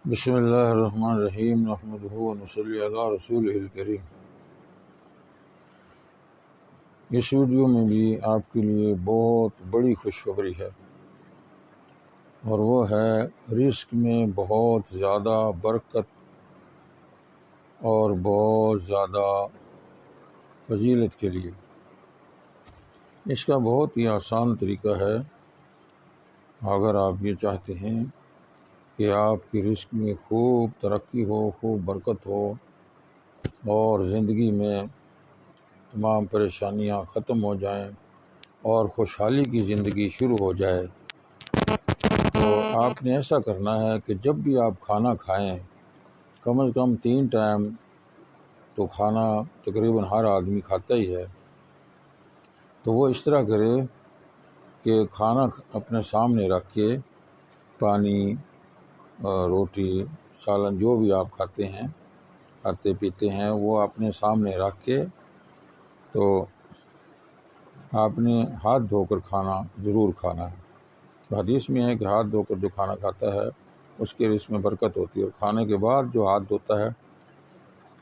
بسم اللہ الرحمن الرحیم نحمدہ و نصلی علی رسولہ الکریم۔ اس ویڈیو میں بھی آپ کے لیے بہت بڑی خوشخبری ہے، اور وہ ہے رزق میں بہت زیادہ برکت اور بہت زیادہ فضیلت کے لیے۔ اس کا بہت ہی آسان طریقہ ہے۔ اگر آپ یہ چاہتے ہیں کہ آپ کی رزق میں خوب ترقی ہو، خوب برکت ہو، اور زندگی میں تمام پریشانیاں ختم ہو جائیں اور خوشحالی کی زندگی شروع ہو جائے، تو آپ نے ایسا کرنا ہے کہ جب بھی آپ کھانا کھائیں، کم از کم 3 ٹائم تو کھانا تقریباً ہر آدمی کھاتا ہی ہے، تو وہ اس طرح کرے کہ کھانا اپنے سامنے رکھ کے پانی، روٹی، سالن جو بھی آپ کھاتے پیتے ہیں وہ اپنے سامنے رکھ کے، تو آپ نے ہاتھ دھو کر کھانا ضرور کھانا ہے۔ حدیث میں ہے کہ ہاتھ دھو کر جو کھانا کھاتا ہے اس کے رزق میں برکت ہوتی ہے، اور کھانے کے بعد جو ہاتھ دھوتا ہے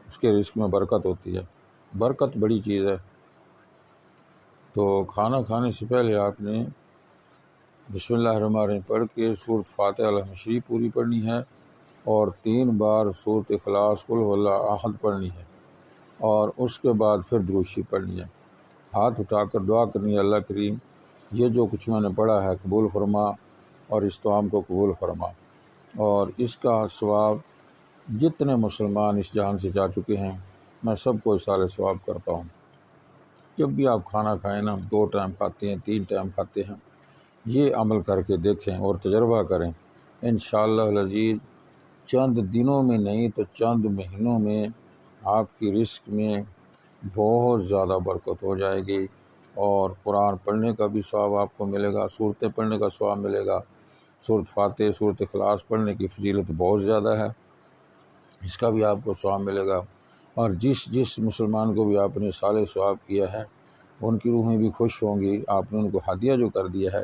اس کے رزق میں برکت ہوتی ہے۔ برکت بڑی چیز ہے۔ تو کھانا کھانے سے پہلے آپ نے بسم اللہ الرحمن الرحیم پڑھ کے سورۃ فاتحہ الحمد پوری پڑھنی ہے، اور 3 بار سورۃ اخلاص قل هو اللہ احد پڑھنی ہے، اور اس کے بعد پھر درود شریف پڑھنی ہے۔ ہاتھ اٹھا کر دعا کرنی ہے، اللہ کریم یہ جو کچھ میں نے پڑھا ہے قبول فرما، اور اس توام کو قبول فرما، اور اس کا ثواب جتنے مسلمان اس جہان سے جا چکے ہیں میں سب کو اصال ثواب کرتا ہوں۔ جب بھی آپ کھانا کھائیں نا، 2 ٹائم کھاتے ہیں، 3 ٹائم کھاتے ہیں، یہ عمل کر کے دیکھیں اور تجربہ کریں۔ انشاءاللہ العزیز چند دنوں میں نہیں تو چند مہینوں میں آپ کی رزق میں بہت زیادہ برکت ہو جائے گی، اور قرآن پڑھنے کا بھی ثواب آپ کو ملے گا، سورتیں پڑھنے کا ثواب ملے گا۔ سورۃ فاتحہ، سورۃ اخلاص پڑھنے کی فضیلت بہت زیادہ ہے، اس کا بھی آپ کو ثواب ملے گا۔ اور جس مسلمان کو بھی آپ نے صالح ثواب کیا ہے ان کی روحیں بھی خوش ہوں گی، آپ نے ان کو ہدیہ جو کر دیا ہے۔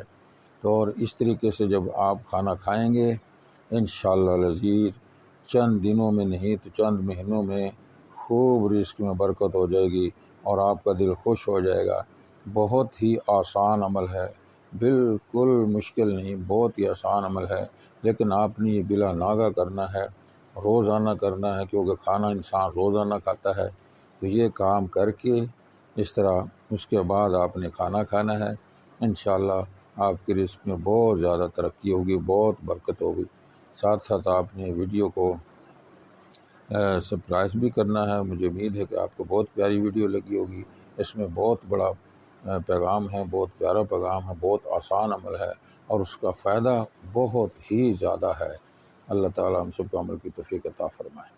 تو اور اس طریقے سے جب آپ کھانا کھائیں گے انشاءاللہ العزیز چند دنوں میں نہیں تو چند مہینوں میں خوب رزق میں برکت ہو جائے گی، اور آپ کا دل خوش ہو جائے گا۔ بہت ہی آسان عمل ہے، بالکل مشکل نہیں، بہت ہی آسان عمل ہے، لیکن آپ نے یہ بلا ناغہ کرنا ہے، روزانہ کرنا ہے، کیونکہ کھانا انسان روزانہ کھاتا ہے۔ تو یہ کام کر کے اس طرح اس کے بعد آپ نے کھانا کھانا ہے، انشاءاللہ آپ کے رزق میں بہت زیادہ ترقی ہوگی، بہت برکت ہوگی۔ ساتھ ساتھ آپ نے ویڈیو کو سبسکرائب بھی کرنا ہے۔ مجھے امید ہے کہ آپ کو بہت پیاری ویڈیو لگی ہوگی۔ اس میں بہت بڑا پیغام ہے، بہت پیارا پیغام ہے، بہت آسان عمل ہے، اور اس کا فائدہ بہت ہی زیادہ ہے۔ اللہ تعالیٰ ہم سب کو عمل کی توفیق عطا فرمائے۔